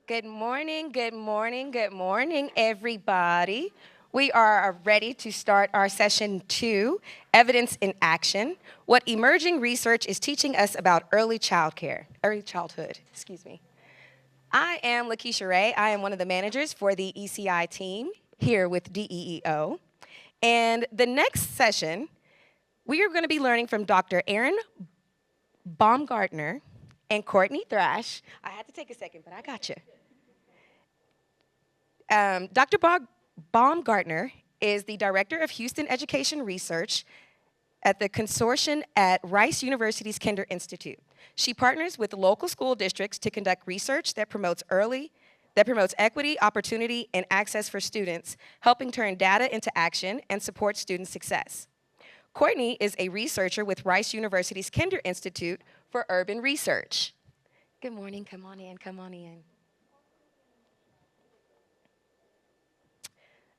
Good morning, good morning, good morning, everybody. We are ready to start our session 2, Evidence in Action, what emerging research is teaching us about early childhood, excuse me. I am Lakeisha Ray. I am one of the managers for the ECI team here with DEEO. And the next session, we are going to be learning from Dr. Erin Baumgartner and Courtney Thrash. I had to take a second, but I got you. Dr. Baumgartner is the Director of Houston Education Research at the Consortium at Rice University's Kinder Institute. She partners with local school districts to conduct research that promotes equity, opportunity, and access for students, helping turn data into action and support student success. Courtney is a researcher with Rice University's Kinder Institute for Urban Research. Good morning, come on in, come on in.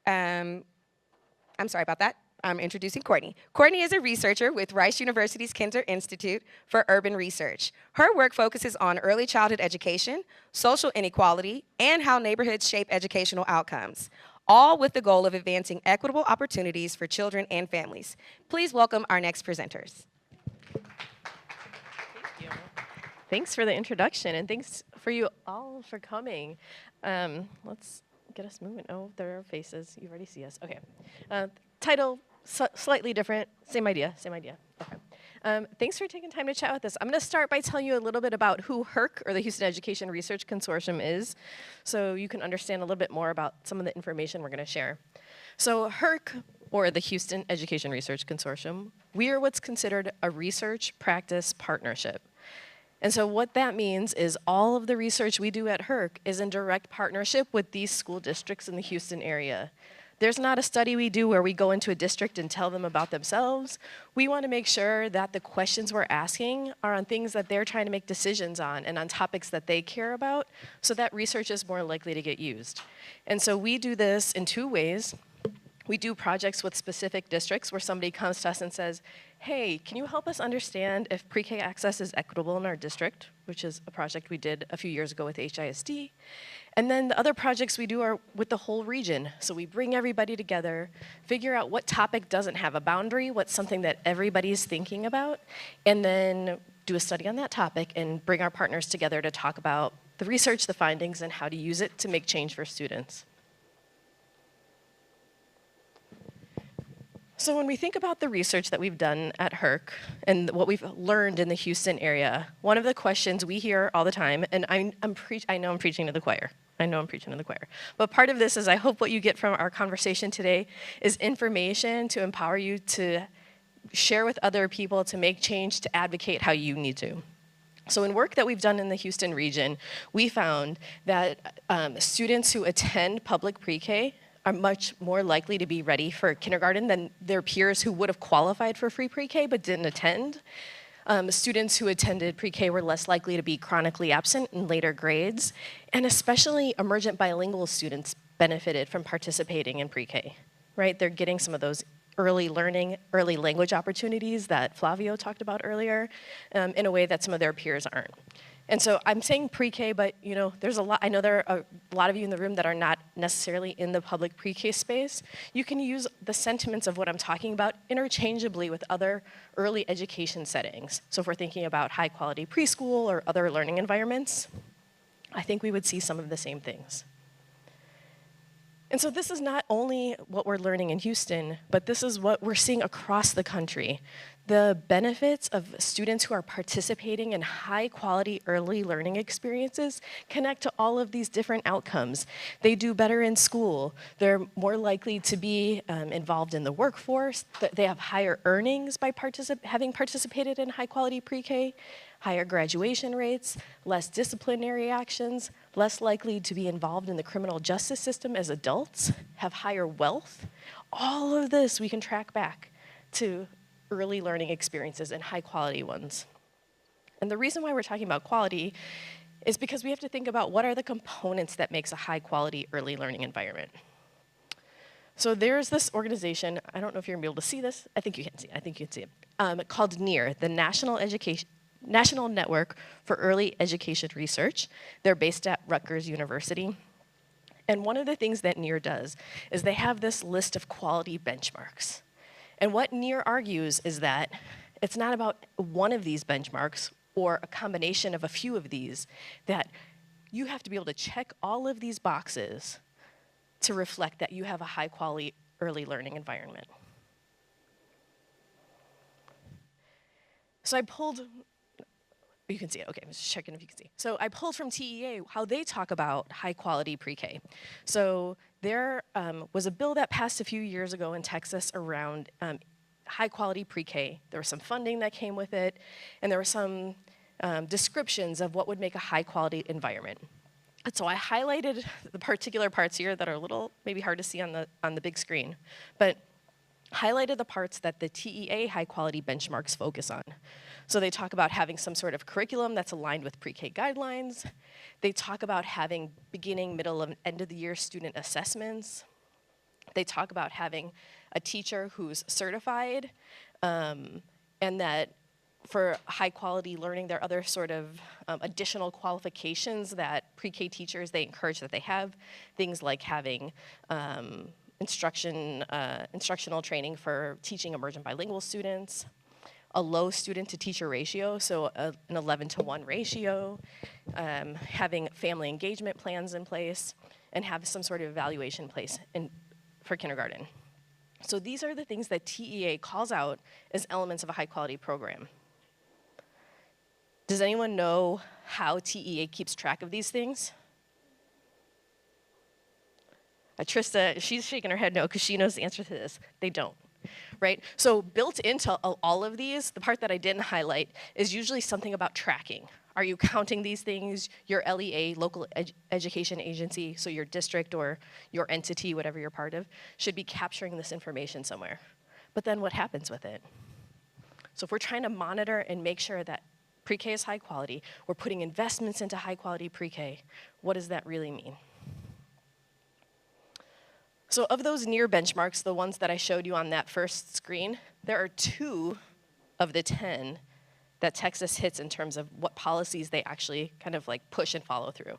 I'm sorry about that. I'm introducing Courtney. Courtney is a researcher with Rice University's Kinder Institute for Urban Research. Her work focuses on early childhood education, social inequality, and how neighborhoods shape educational outcomes, all with the goal of advancing equitable opportunities for children and families. Please welcome our next presenters. Thank you. Thanks for the introduction, and thanks for you all for coming. Let's get us moving. Oh, there are faces. You already see us. Okay. Title, slightly different. Same idea. Okay. Thanks for taking time to chat with us. I'm going to start by telling you a little bit about who HERC, or the Houston Education Research Consortium, is, so you can understand a little bit more about some of the information we're going to share. So HERC, or the Houston Education Research Consortium, we are what's considered a research practice partnership. And so what that means is all of the research we do at HERC is in direct partnership with these school districts in the Houston area. There's not a study we do where we go into a district and tell them about themselves. We want to make sure that the questions we're asking are on things that they're trying to make decisions on and on topics that they care about, so that research is more likely to get used. And so we do this in 2 ways. We do projects with specific districts where somebody comes to us and says, hey, can you help us understand if pre-K access is equitable in our district, which is a project we did a few years ago with HISD. And then the other projects we do are with the whole region. So we bring everybody together, figure out what topic doesn't have a boundary, what's something that everybody's thinking about, and then do a study on that topic and bring our partners together to talk about the research, the findings, and how to use it to make change for students. So when we think about the research that we've done at HERC and what we've learned in the Houston area, one of the questions we hear all the time, and I know I'm preaching to the choir. But part of this is I hope what you get from our conversation today is information to empower you to share with other people, to make change, to advocate how you need to. So in work that we've done in the Houston region, we found that students who attend public pre-K are much more likely to be ready for kindergarten than their peers who would have qualified for free pre-K but didn't attend. Students who attended pre-K were less likely to be chronically absent in later grades, and especially emergent bilingual students benefited from participating in pre-K, right? They're getting some of those early learning, early language opportunities that Flavio talked about earlier in a way that some of their peers aren't. And so I'm saying pre-K, but there's a lot. I know there are a lot of you in the room that are not necessarily in the public pre-K space. You can use the sentiments of what I'm talking about interchangeably with other early education settings. So if we're thinking about high quality preschool or other learning environments, I think we would see some of the same things. And so this is not only what we're learning in Houston, but this is what we're seeing across the country. The benefits of students who are participating in high-quality early learning experiences connect to all of these different outcomes. They do better in school. They're more likely to be involved in the workforce. They have higher earnings by having participated in high-quality pre-K, higher graduation rates, less disciplinary actions, less likely to be involved in the criminal justice system as adults, have higher wealth. All of this we can track back to early learning experiences and high quality ones. And the reason why we're talking about quality is because we have to think about what are the components that makes a high quality early learning environment. So there's this organization, I don't know if you're gonna be able to see this, I think you can see it, called NEAR, the National Network for Early Education Research. They're based at Rutgers University. And one of the things that NEAR does is they have this list of quality benchmarks. And what NEAR argues is that it's not about one of these benchmarks or a combination of a few of these, that you have to be able to check all of these boxes to reflect that you have a high quality early learning environment. So I pulled, you can see it, okay, I'm just checking if you can see. So I pulled from TEA how they talk about high quality pre-K. So there was a bill that passed a few years ago in Texas around high quality pre-K. There was some funding that came with it, and there were some descriptions of what would make a high quality environment. And so I highlighted the particular parts here that are a little maybe hard to see on the big screen, but highlighted the parts that the TEA high quality benchmarks focus on. So they talk about having some sort of curriculum that's aligned with pre-K guidelines. They talk about having beginning, middle, and end of the year student assessments. They talk about having a teacher who's certified, and that for high quality learning, there are other sort of additional qualifications that pre-K teachers, they encourage that they have. Things like having instructional training for teaching emergent bilingual students, a low student to teacher ratio, so an 11-to-1 ratio, having family engagement plans in place, and have some sort of evaluation place for kindergarten. So these are the things that TEA calls out as elements of a high quality program. Does anyone know how TEA keeps track of these things? Trista, she's shaking her head no, because she knows the answer to this. They don't, right? So built into all of these, the part that I didn't highlight is usually something about tracking. Are you counting these things? Your LEA, local education agency, so your district or your entity, whatever you're part of, should be capturing this information somewhere. But then what happens with it? So if we're trying to monitor and make sure that pre-K is high quality, we're putting investments into high quality pre-K, what does that really mean? So of those NEAR benchmarks, the ones that I showed you on that first screen, there are 2 of the 10 that Texas hits in terms of what policies they actually kind of like push and follow through.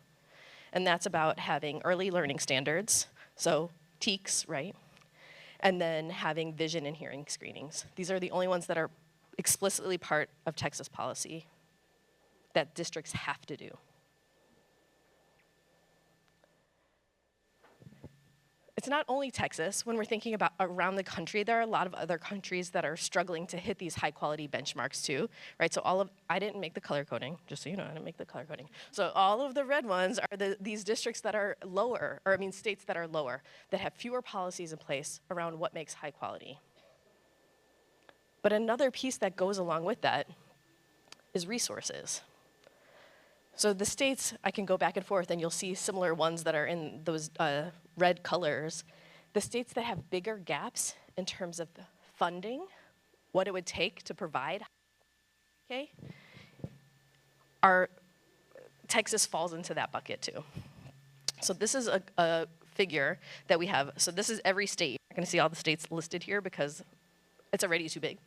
And that's about having early learning standards, so TEKS, right? And then having vision and hearing screenings. These are the only ones that are explicitly part of Texas policy that districts have to do. It's not only Texas. When we're thinking about around the country, there are a lot of other countries that are struggling to hit these high quality benchmarks too, right? So I didn't make the color coding, just so you know, I didn't make the color coding. So all of the red ones are these districts that are lower, or I mean states that are lower, that have fewer policies in place around what makes high quality. But another piece that goes along with that is resources. So the states, I can go back and forth and you'll see similar ones that are in those red colors. The states that have bigger gaps in terms of funding, what it would take to provide, okay, Texas falls into that bucket too. So this is a figure that we have. So this is every state. You're not gonna see all the states listed here because it's already too big.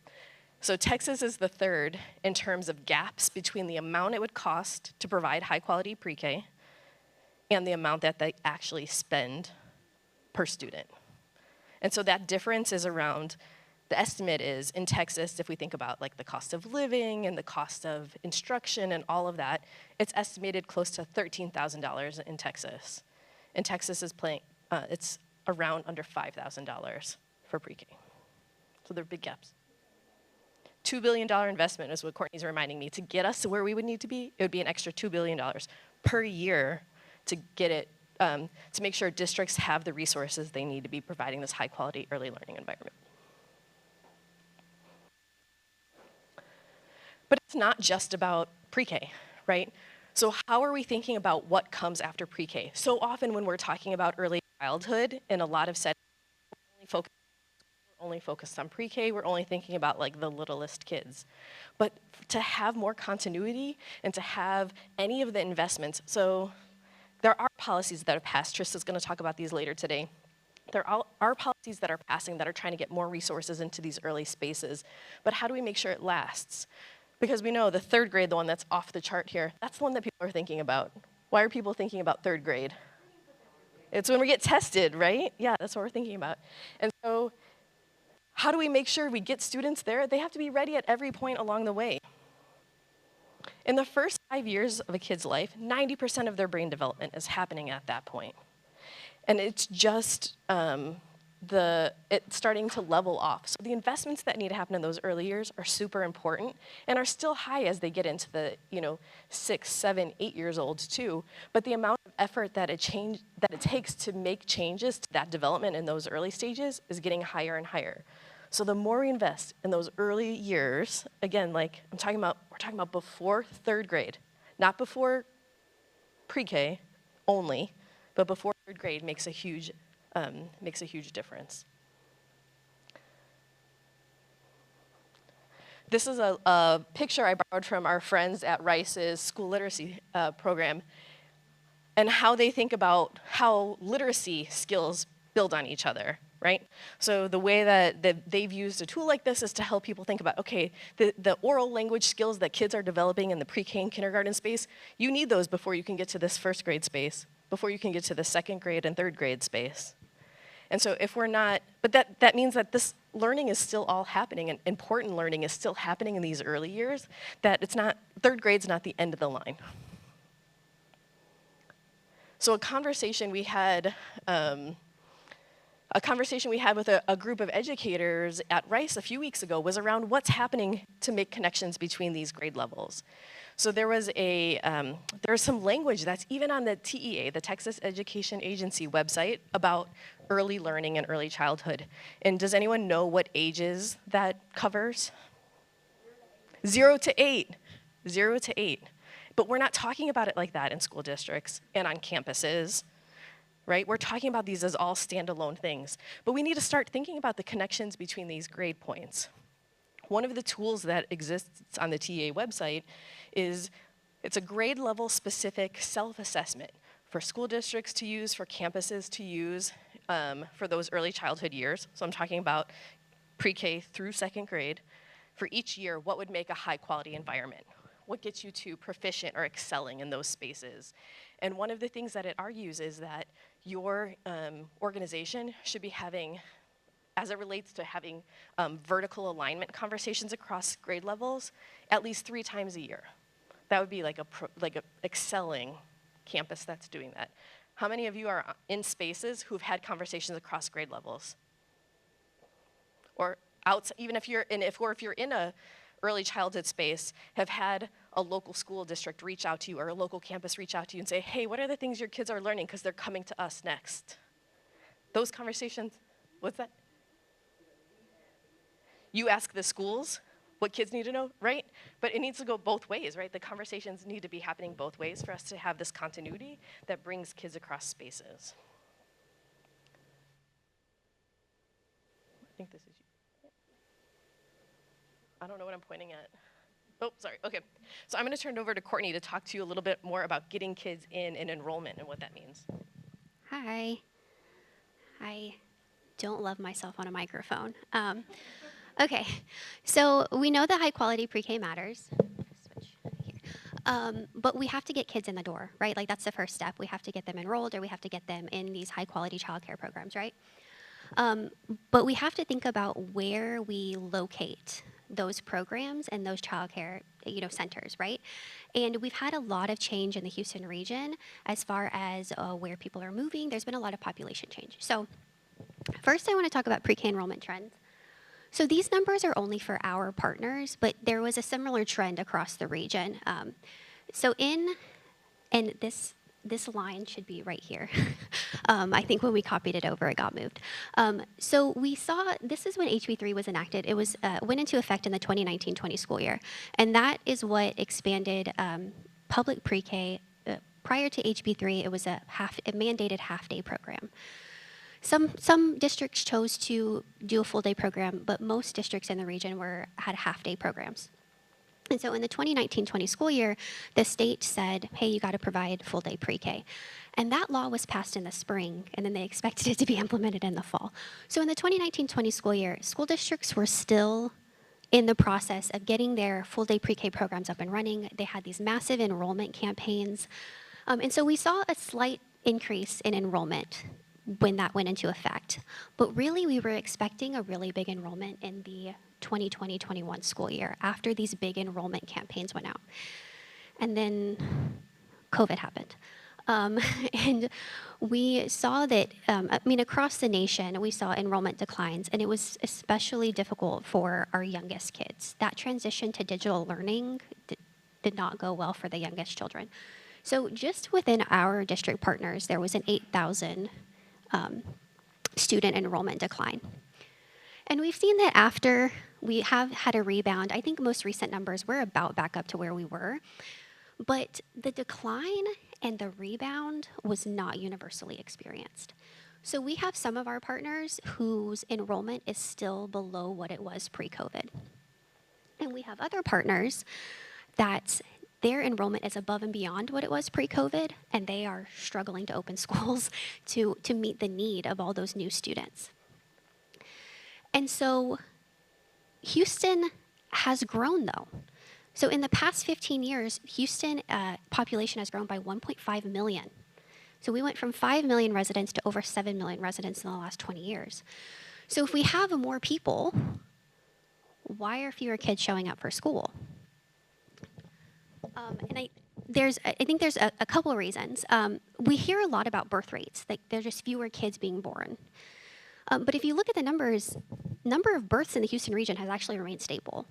So Texas is the third in terms of gaps between the amount it would cost to provide high quality pre-K and the amount that they actually spend per student. And so that difference is around, the estimate is in Texas, if we think about like the cost of living and the cost of instruction and all of that, it's estimated close to $13,000 in Texas. And Texas is it's around under $5,000 for pre-K. So there are big gaps. $2 billion investment is what Courtney's reminding me. To get us to where we would need to be, it would be an extra $2 billion per year to get it, to make sure districts have the resources they need to be providing this high quality early learning environment. But it's not just about pre-K, right? So how are we thinking about what comes after pre-K? So often when we're talking about early childhood, in a lot of settings, we're only focused on pre-K, we're only thinking about like the littlest kids. But to have more continuity and to have any of the investments, so there are policies that have passed, Trista's gonna talk about these later today. There are policies that are passing that are trying to get more resources into these early spaces, but how do we make sure it lasts? Because we know the third grade, the one that's off the chart here, that's the one that people are thinking about. Why are people thinking about third grade? It's when we get tested, right? Yeah, that's what we're thinking about. And so how do we make sure we get students there? They have to be ready at every point along the way. In the first 5 years of a kid's life, 90% of their brain development is happening at that point. And it's just it's starting to level off. So the investments that need to happen in those early years are super important and are still high as they get into the 6, 7, 8 years old too. But the amount of effort that it takes to make changes to that development in those early stages is getting higher and higher. So the more we invest in those early years, again, like we're talking about before third grade, not before pre-K only, but before third grade makes a huge difference. This is a picture I borrowed from our friends at Rice's school literacy program and how they think about how literacy skills build on each other, right? So the way that they've used a tool like this is to help people think about, okay, the oral language skills that kids are developing in the pre-K and kindergarten space, you need those before you can get to this first grade space, before you can get to the second grade and third grade space. And so if we're not, but that means that this learning is still all happening, and important learning is still happening in these early years, that it's not, third grade's not the end of the line. So a conversation we had with a group of educators at Rice a few weeks ago was around what's happening to make connections between these grade levels. So there was some language that's even on the TEA, the Texas Education Agency website, about early learning and early childhood. And does anyone know what ages that covers? 0 to 8. 0 to 8. But we're not talking about it like that in school districts and on campuses, right? We're talking about these as all standalone things. But we need to start thinking about the connections between these grade points. One of the tools that exists on the TEA website is it's a grade level specific self-assessment for school districts to use, for campuses to use, for those early childhood years. So I'm talking about pre-K through second grade. For each year, what would make a high quality environment? What gets you to proficient or excelling in those spaces? And one of the things that it argues is that your organization should be having, as it relates to having vertical alignment conversations across grade levels, at least 3 times a year. That would be like a excelling campus that's doing that. How many of you are in spaces who've had conversations across grade levels? Or even if you're in a early childhood space, have had a local school district reach out to you or a local campus reach out to you and say, hey, what are the things your kids are learning because they're coming to us next? Those conversations, what's that? You ask the schools what kids need to know, right? But it needs to go both ways, right? The conversations need to be happening both ways for us to have this continuity that brings kids across spaces. I think this is you. I don't know what I'm pointing at. Oh, sorry, okay. So I'm gonna turn it over to Courtney to talk to you a little bit more about getting kids in and enrollment and what that means. Hi. I don't love myself on a microphone. Okay, so we know that high quality pre-K matters. Switch here. But we have to get kids in the door, right? Like that's the first step. We have to get them enrolled or we have to get them in these high quality childcare programs, right? But we have to think about where we locate those programs and those childcare, centers, right? And we've had a lot of change in the Houston region as far as where people are moving. There's been a lot of population change. So first I want to talk about pre-K enrollment trends. So these numbers are only for our partners, but there was a similar trend across the region. And this line should be right here. I think when we copied it over, it got moved. So we saw, this is when HB3 was enacted. It was went into effect in the 2019-20 school year. And that is what expanded public pre-K. Prior to HB3, it was a mandated half-day program. Some districts chose to do a full-day program, but most districts in the region had half-day programs. And so in the 2019-20 school year, the state said, hey, you got to provide full-day pre-K. And that law was passed in the spring, and then they expected it to be implemented in the fall. So in the 2019-20 school year, school districts were still in the process of getting their full-day pre-K programs up and running. They had these massive enrollment campaigns. And so we saw a slight increase in enrollment when that went into effect. But really, we were expecting a really big enrollment in the 2020-21 school year after these big enrollment campaigns went out. And then COVID happened. And we saw that, across the nation, we saw enrollment declines, and it was especially difficult for our youngest kids. That transition to digital learning did not go well for the youngest children. So just within our district partners, there was an 8,000 student enrollment decline. And we've seen that after we have had a rebound. I think most recent numbers, we're about back up to where we were. But the decline and the rebound was not universally experienced. So we have some of our partners whose enrollment is still below what it was pre-COVID. And we have other partners that their enrollment is above and beyond what it was pre-COVID, and they are struggling to open schools to meet the need of all those new students. And so Houston has grown, though. So in the past 15 years, Houston population has grown by 1.5 million. So we went from 5 million residents to over 7 million residents in the last 20 years. So if we have more people, why are fewer kids showing up for school? And I think there's a couple of reasons. We hear a lot about birth rates, like there's just fewer kids being born. But if you look at the numbers, number of births in the Houston region has actually remained stable.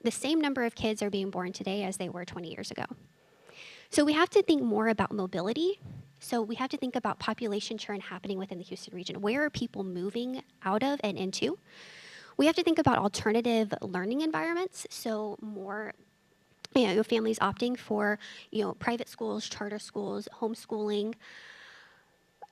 The same number of kids are being born today as they were 20 years ago. So we have to think more about mobility. So we have to think about population churn happening within the Houston region. Where are people moving out of and into? We have to think about alternative learning environments. So more families opting for private schools, charter schools, homeschooling.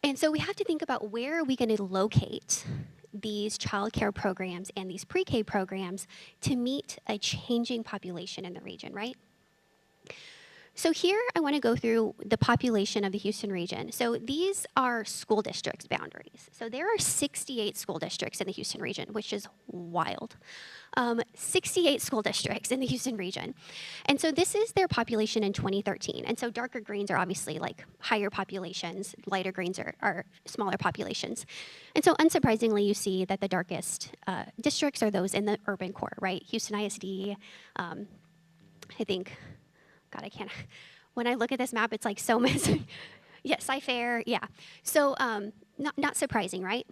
And so we have to think about where are we going to locate these childcare programs and these pre-K programs to meet a changing population in the region, right? So here I want to go through the population of the Houston region. So these are school districts boundaries. So there are 68 school districts in the Houston region, which is wild. 68 school districts in the Houston region. And so this is their population in 2013. And so darker greens are obviously like higher populations, lighter greens are smaller populations. And so unsurprisingly, you see that the darkest districts are those in the urban core, right? Houston ISD, I think, God, I can't, when I look at this map, it's like so messy. Yeah, Cy-Fair, yeah. So not surprising, right?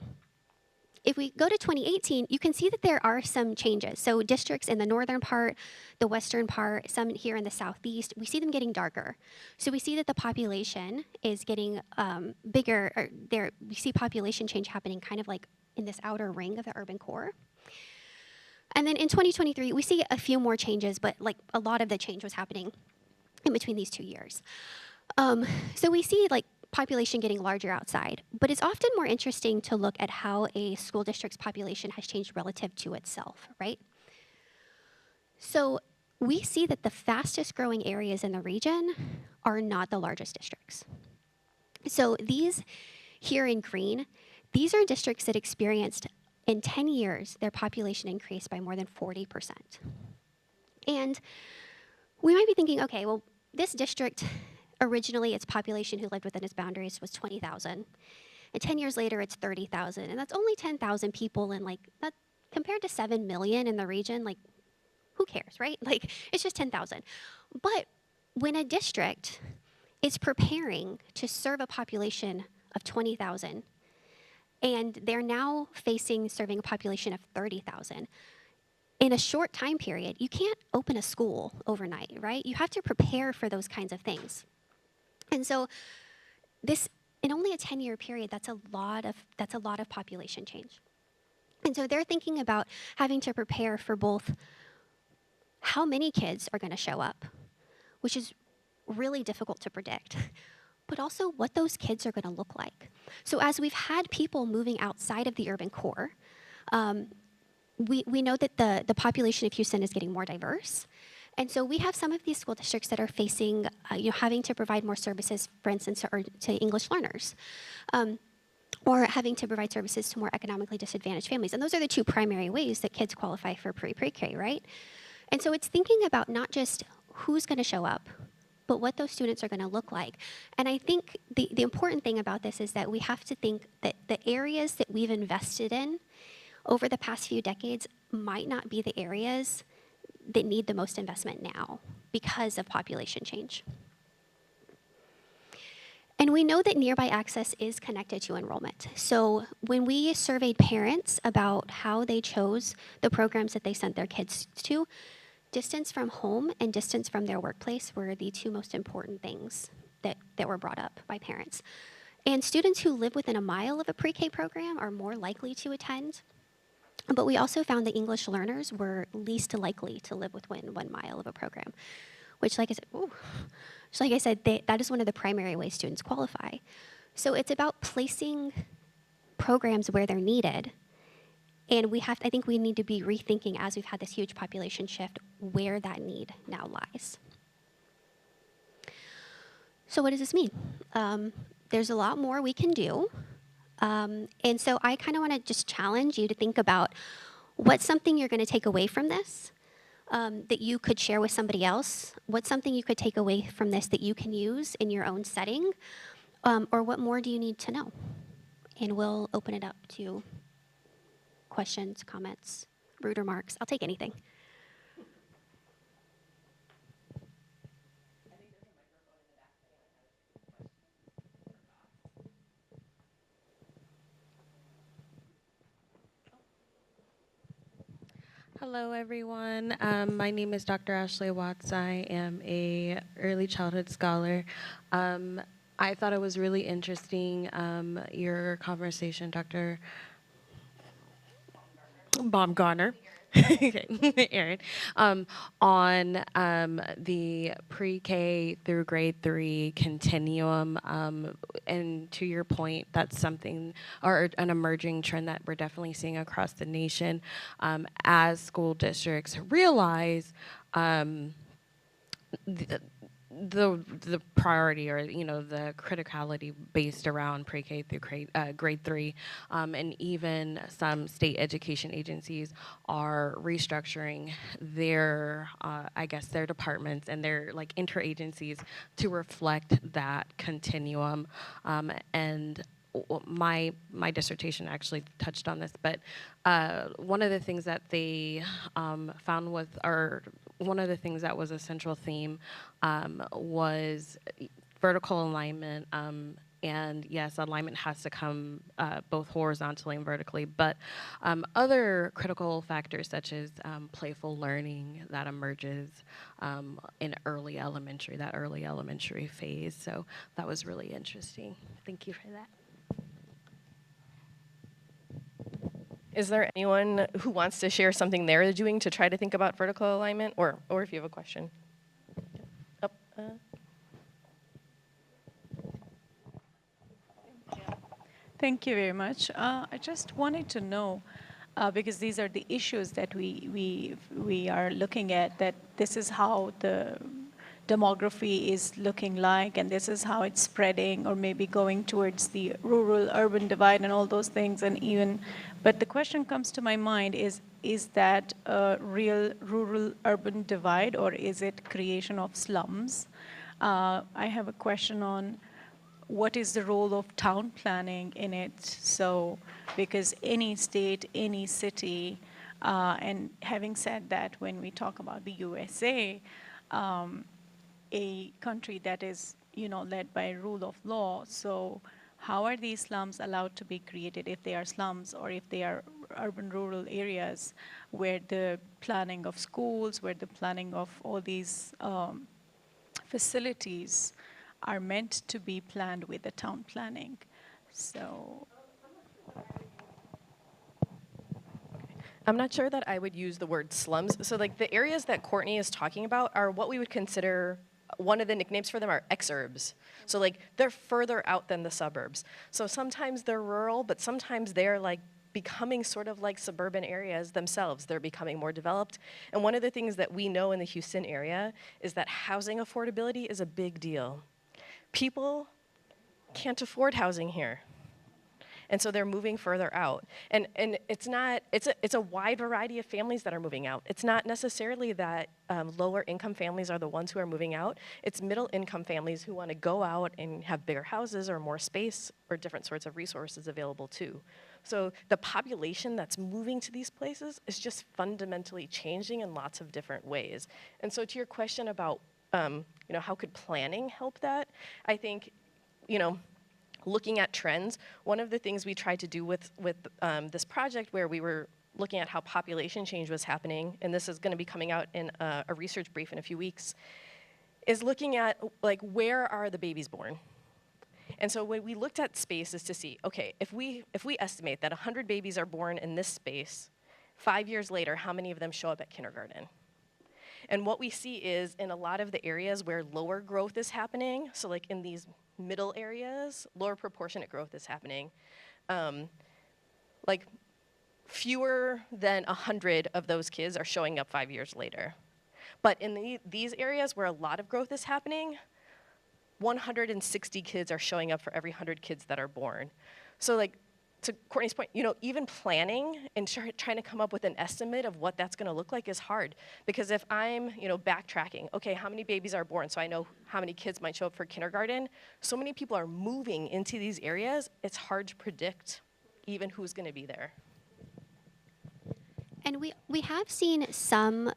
If we go to 2018, you can see that there are some changes. So districts in the northern part, the western part, some here in the southeast, we see them getting darker. So we see that the population is getting bigger. We see population change happening kind of like in this outer ring of the urban core. And then in 2023, we see a few more changes, but like a lot of the change was happening in between these 2 years. So we see like population getting larger outside, but it's often more interesting to look at how a school district's population has changed relative to itself, right? So we see that the fastest growing areas in the region are not the largest districts. So these here in green, these are districts that experienced in 10 years, their population increased by more than 40%. And we might be thinking, okay, well, this district, originally its population who lived within its boundaries was 20,000. And 10 years later, it's 30,000. And that's only 10,000 people, and like that compared to 7 million in the region, like who cares, right? Like it's just 10,000. But when a district is preparing to serve a population of 20,000, and they're now serving a population of 30,000, in a short time period, you can't open a school overnight, right? You have to prepare for those kinds of things. And so this, in only a 10-year period, that's a lot of population change. And so they're thinking about having to prepare for both how many kids are going to show up, which is really difficult to predict, but also what those kids are going to look like. So as we've had people moving outside of the urban core, we know that the population of Houston is getting more diverse. And so we have some of these school districts that are facing, having to provide more services, for instance, to English learners. or having to provide services to more economically disadvantaged families. And those are the two primary ways that kids qualify for pre-K, right? And so it's thinking about not just who's going to show up, but what those students are going to look like. And I think the important thing about this is that we have to think that the areas that we've invested in over the past few decades might not be the areas that need the most investment now because of population change. And we know that nearby access is connected to enrollment. So when we surveyed parents about how they chose the programs that they sent their kids to, distance from home and distance from their workplace were the two most important things that were brought up by parents. And students who live within a mile of a pre-K program are more likely to attend. But we also found that English learners were least likely to live within 1 mile of a program, which, like I said, that is one of the primary ways students qualify. So it's about placing programs where they're needed. And I think we need to be rethinking, as we've had this huge population shift, where that need now lies. So what does this mean? There's a lot more we can do. And so I kind of want to just challenge you to think about what's something you're going to take away from this that you could share with somebody else. What's something you could take away from this that you can use in your own setting? Or what more do you need to know? And we'll open it up to questions, comments, rude remarks. I'll take anything. Hello, everyone. My name is Dr. Ashley Watts. I am a early childhood scholar. I thought it was really interesting, your conversation, Dr. Baumgartner. Okay, Erin, on the pre-K through grade 3 continuum, and to your point, that's something, or an emerging trend that we're definitely seeing across the nation, as school districts realize the priority, or the criticality based around pre-K through grade 3, and even some state education agencies are restructuring their their departments and their interagencies to reflect that continuum, and my dissertation actually touched on this, but one of the things that they found with, or one of the things that was a central theme, was vertical alignment. And yes, alignment has to come both horizontally and vertically, but other critical factors such as playful learning that emerges in early elementary phase. So that was really interesting. Thank you for that. Is there anyone who wants to share something they're doing to try to think about vertical alignment, or if you have a question? Thank you very much. I just wanted to know, because these are the issues that we are looking at, that this is how the demography is looking like, and this is how it's spreading, or maybe going towards the rural-urban divide and all those things, but the question comes to my mind is that a real rural-urban divide, or is it creation of slums? I have a question on what is the role of town planning in it? So, because any state, any city, and having said that, when we talk about the USA, a country that is, led by rule of law, so how are these slums allowed to be created if they are slums, or if they are urban rural areas where the planning of schools, where the planning of all these facilities are meant to be planned with the town planning? So I'm not sure that I would use the word slums. So the areas that Courtney is talking about are what we would consider, one of the nicknames for them are exurbs. So they're further out than the suburbs. So sometimes they're rural, but sometimes they're becoming sort of like suburban areas themselves. They're becoming more developed. And one of the things that we know in the Houston area is that housing affordability is a big deal. People can't afford housing here. And so they're moving further out. And it's not, it's a wide variety of families that are moving out. It's not necessarily that lower income families are the ones who are moving out. It's middle income families who want to go out and have bigger houses or more space or different sorts of resources available too. So the population that's moving to these places is just fundamentally changing in lots of different ways. And so to your question about, how could planning help that? I think, looking at trends, one of the things we tried to do with this project where we were looking at how population change was happening, and this is going to be coming out in a research brief in a few weeks, is looking at where are the babies born? And so when we looked at spaces to see, okay, if we estimate that 100 babies are born in this space, 5 years later, how many of them show up at kindergarten? And what we see is in a lot of the areas where lower growth is happening, so like in these middle areas, lower proportionate growth is happening. Fewer than 100 of those kids are showing up 5 years later. But in these areas where a lot of growth is happening, 160 kids are showing up for every 100 kids that are born. So to Courtney's point, even planning and trying to come up with an estimate of what that's gonna look like is hard. Because if I'm, backtracking, okay, how many babies are born? So I know how many kids might show up for kindergarten. So many people are moving into these areas, it's hard to predict even who's gonna be there. And we have seen some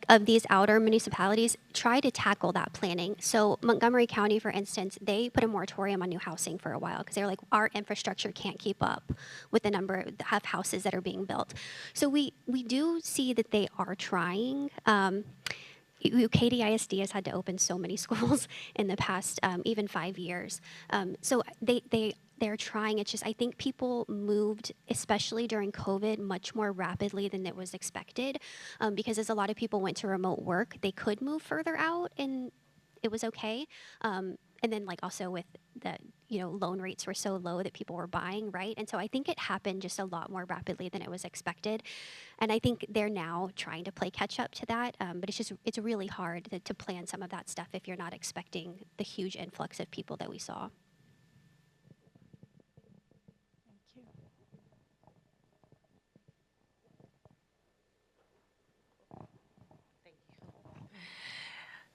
of these outer municipalities try to tackle that planning. So Montgomery County, for instance, they put a moratorium on new housing for a while because they're like, our infrastructure can't keep up with the number of houses that are being built. So we do see that they are trying. KDISD has had to open so many schools in the past even 5 years. So they're trying. It's just, I think people moved, especially during COVID, much more rapidly than it was expected, because as a lot of people went to remote work, they could move further out and it was okay. And then also with the, loan rates were so low that people were buying, right? And so I think it happened just a lot more rapidly than it was expected. And I think they're now trying to play catch up to that. But it's really hard to plan some of that stuff if you're not expecting the huge influx of people that we saw.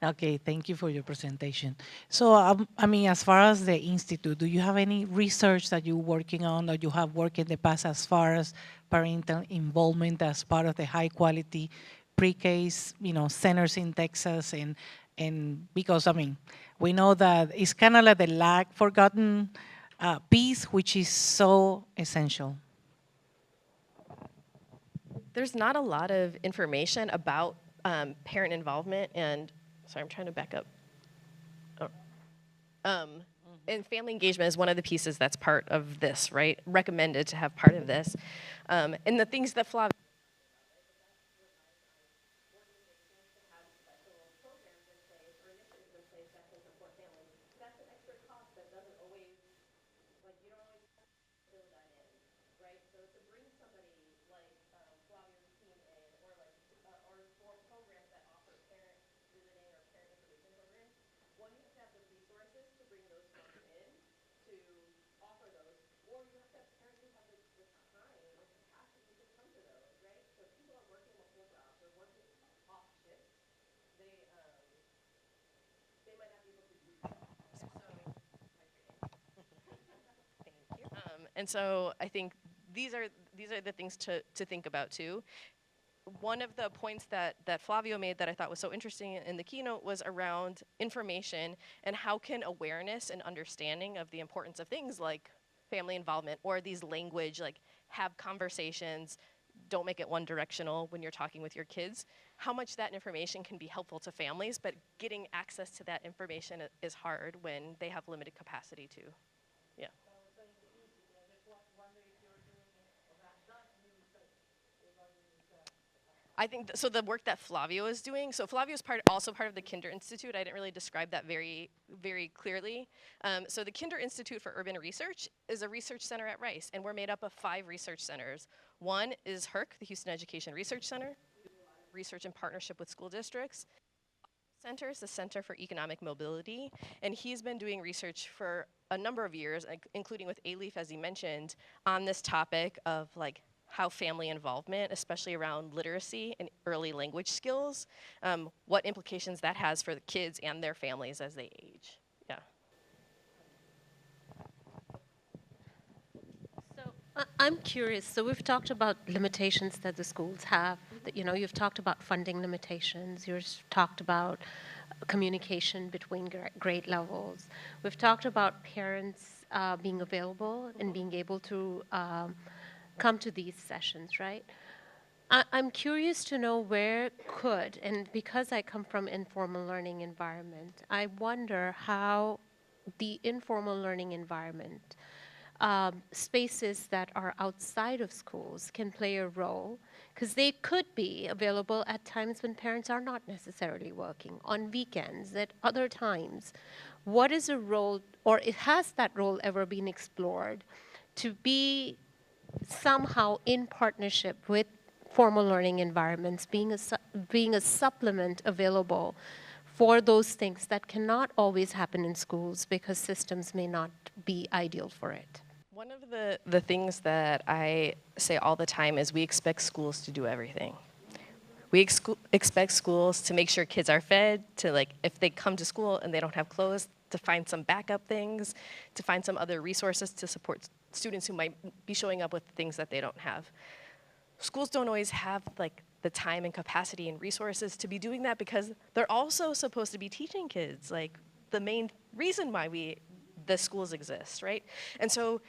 Okay, thank you for your presentation. So, as far as the Institute, do you have any research that you're working on or you have worked in the past as far as parental involvement as part of the high quality pre-K, centers in Texas? And because, we know that it's kind of like the forgotten piece, which is so essential. There's not a lot of information about parent involvement and, sorry, I'm trying to back up. And family engagement is one of the pieces that's part of this, right? Recommended to have part of this. And the things that Flavia and so I think these are the things to think about too. One of the points that Flavio made that I thought was so interesting in the keynote was around information and how can awareness and understanding of the importance of things like family involvement or these language, have conversations, don't make it one directional when you're talking with your kids, how much that information can be helpful to families, but getting access to that information is hard when they have limited capacity too. Yeah. I think so. The work that Flavio is doing. So Flavio is also part of the Kinder Institute. I didn't really describe that very, very clearly. So the Kinder Institute for Urban Research is a research center at Rice, and we're made up of 5 research centers. One is HERC, the Houston Education Research Center, research in partnership with school districts. Center is the Center for Economic Mobility, and he's been doing research for a number of years, including with A-Leaf, as you mentioned, on this topic of like how family involvement, especially around literacy and early language skills, what implications that has for the kids and their families as they age. Yeah. So I'm curious. So we've talked about limitations that the schools have. You've talked about funding limitations. You've talked about communication between grade levels. We've talked about parents being available and being able to come to these sessions, right? I'm curious to know where could, and because I come from informal learning environment, I wonder how the informal learning environment, spaces that are outside of schools can play a role, because they could be available at times when parents are not necessarily working, on weekends, at other times. What is a role, or has that role ever been explored to be somehow in partnership with formal learning environments, being a supplement available for those things that cannot always happen in schools because systems may not be ideal for it? One of the things that I say all the time is we expect schools to do everything. We expect schools to make sure kids are fed, to like, if they come to school and they don't have clothes, to find some backup things, to find some other resources to support students who might be showing up with things that they don't have. Schools don't always have like the time and capacity and resources to be doing that because they're also supposed to be teaching kids, like the main reason why the schools exist, right? And so,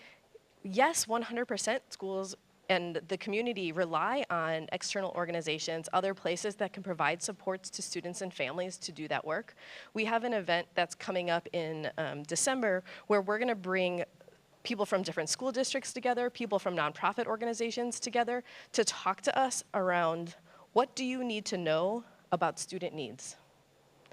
yes, 100% schools and the community rely on external organizations, other places that can provide supports to students and families to do that work. We have an event that's coming up in December where we're gonna bring people from different school districts together, people from nonprofit organizations together to talk to us around what do you need to know about student needs?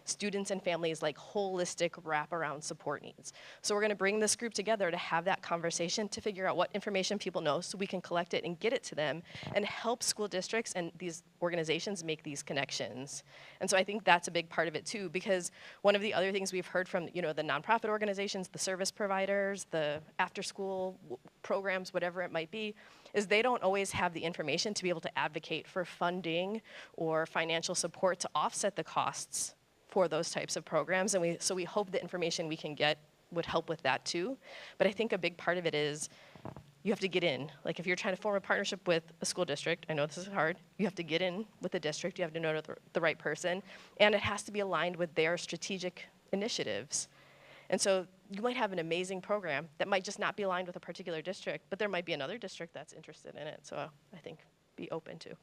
Students and families like holistic wraparound support needs. So we're gonna bring this group together to have that conversation to figure out what information people know so we can collect it and get it to them and help school districts and these organizations make these connections. And so I think that's a big part of it too, because one of the other things we've heard from the nonprofit organizations, the service providers, the after school programs, whatever it might be, is they don't always have the information to be able to advocate for funding or financial support to offset the costs for those types of programs, and so we hope the information we can get would help with that too. But I think a big part of it is you have to get in. Like if you're trying to form a partnership with a school district, I know this is hard, you have to get in with the district, you have to know the right person, and it has to be aligned with their strategic initiatives. And so you might have an amazing program that might just not be aligned with a particular district, but there might be another district that's interested in it. So I think be open to.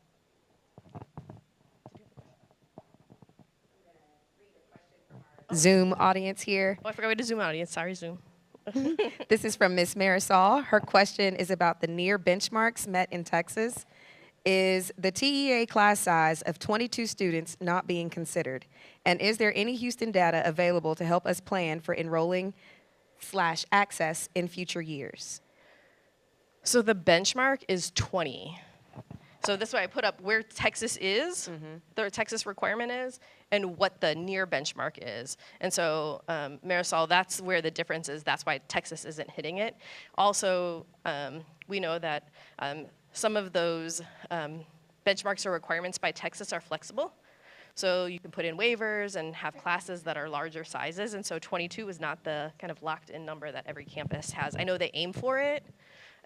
Zoom audience here. Oh, I forgot we had a Zoom audience. Sorry, Zoom. This is from Miss Marisol. Her question is about the near benchmarks met in Texas. Is the TEA class size of 22 students not being considered? And is there any Houston data available to help us plan for enrolling/access in future years? So the benchmark is 20. So this is why I put up where Texas is, the Texas requirement is, and what the near benchmark is. And so, Marisol, that's where the difference is. That's why Texas isn't hitting it. Also, we know that some of those benchmarks or requirements by Texas are flexible. So you can put in waivers and have classes that are larger sizes. And so 22 is not the kind of locked in number that every campus has. I know they aim for it.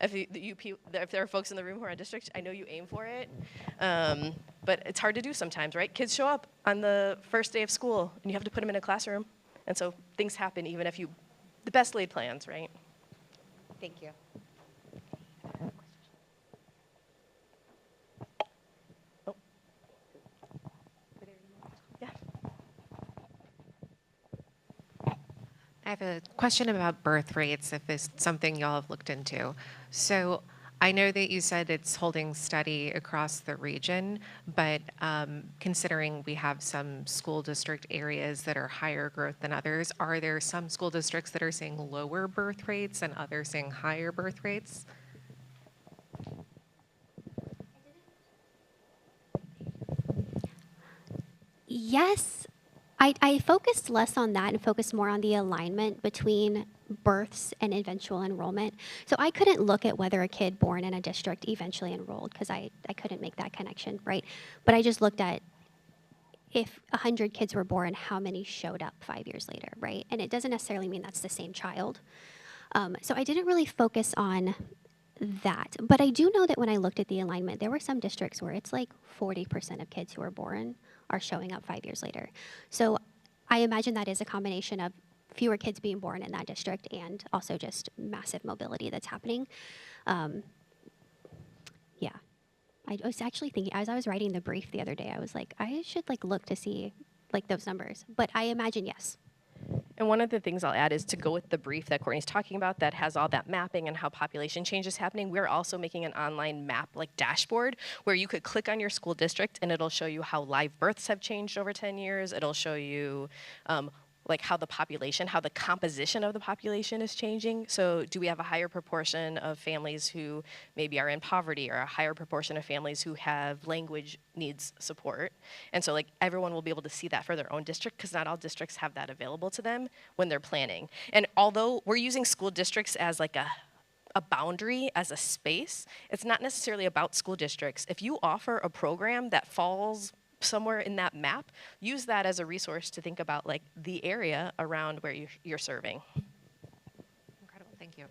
If there are folks in the room who are in district, I know you aim for it. But it's hard to do sometimes, right? Kids show up on the first day of school and you have to put them in a classroom. And so things happen even if the best laid plans, right? Thank you. Oh. Yeah. I have a question about birth rates, if it's something y'all have looked into. So I know that you said it's holding steady across the region, but considering we have some school district areas that are higher growth than others, are there some school districts that are seeing lower birth rates and others seeing higher birth rates? Yes, I focused less on that and focused more on the alignment between births and eventual enrollment. So I couldn't look at whether a kid born in a district eventually enrolled because I couldn't make that connection, right? But I just looked at if 100 kids were born, how many showed up 5 years later, right? And it doesn't necessarily mean that's the same child. So I didn't really focus on that. But I do know that when I looked at the alignment, there were some districts where it's like 40% of kids who are born are showing up 5 years later. So I imagine that is a combination of fewer kids being born in that district and also just massive mobility that's happening. Yeah. I was actually thinking, as I was writing the brief the other day, I was like, I should like look to see like those numbers. But I imagine yes. And one of the things I'll add is to go with the brief that Courtney's talking about that has all that mapping and how population change is happening. We're also making an online map like dashboard where you could click on your school district and it'll show you how live births have changed over 10 years. It'll show you like how the population, how the composition of the population is changing. So do we have a higher proportion of families who maybe are in poverty or a higher proportion of families who have language needs support? And so like everyone will be able to see that for their own district because not all districts have that available to them when they're planning. And although we're using school districts as like a boundary, as a space, it's not necessarily about school districts. If you offer a program that falls somewhere in that map, use that as a resource to think about like the area around where you're serving. Incredible, thank you.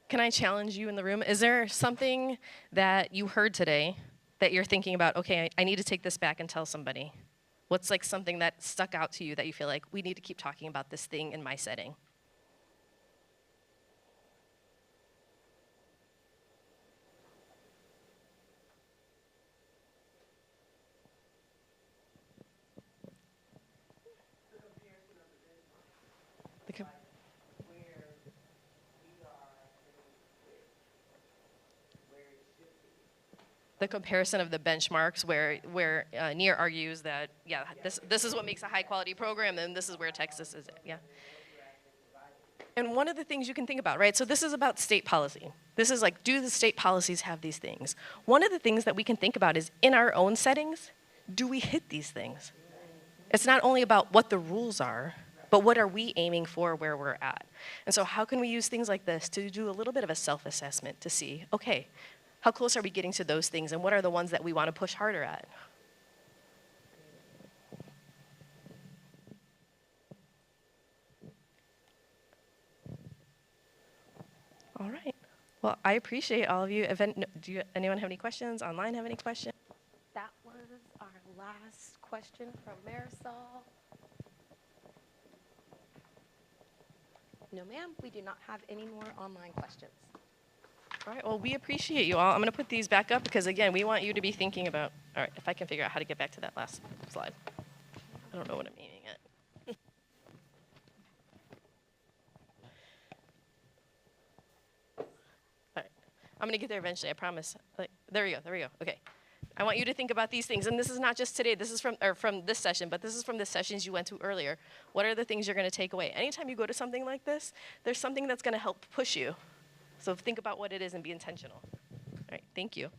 Can I challenge you in the room? Is there something that you heard today that you're thinking about, okay, I need to take this back and tell somebody? What's like something that stuck out to you that you feel like we need to keep talking about this thing in my setting? The comparison of the benchmarks where Near argues that, yeah, this is what makes a high quality program and this is where Texas is at, yeah. And one of the things you can think about, right, so this is about state policy. This is like, do the state policies have these things? One of the things that we can think about is in our own settings, do we hit these things? It's not only about what the rules are, but what are we aiming for where we're at? And so how can we use things like this to do a little bit of a self-assessment to see, okay, how close are we getting to those things and what are the ones that we want to push harder at? All right. Well, I appreciate all of you. Anyone have any questions? Online have any questions? That was our last question from Marisol. No, ma'am, we do not have any more online questions. All right, well, we appreciate you all. I'm going to put these back up because, again, we want you to be thinking about, all right, if I can figure out how to get back to that last slide. I don't know what I'm aiming at. All right, I'm going to get there eventually, I promise. Like, there we go, okay. I want you to think about these things, and this is not just today, this is from this session, but this is from the sessions you went to earlier. What are the things you're going to take away? Anytime you go to something like this, there's something that's going to help push you. So think about what it is and be intentional. All right, thank you.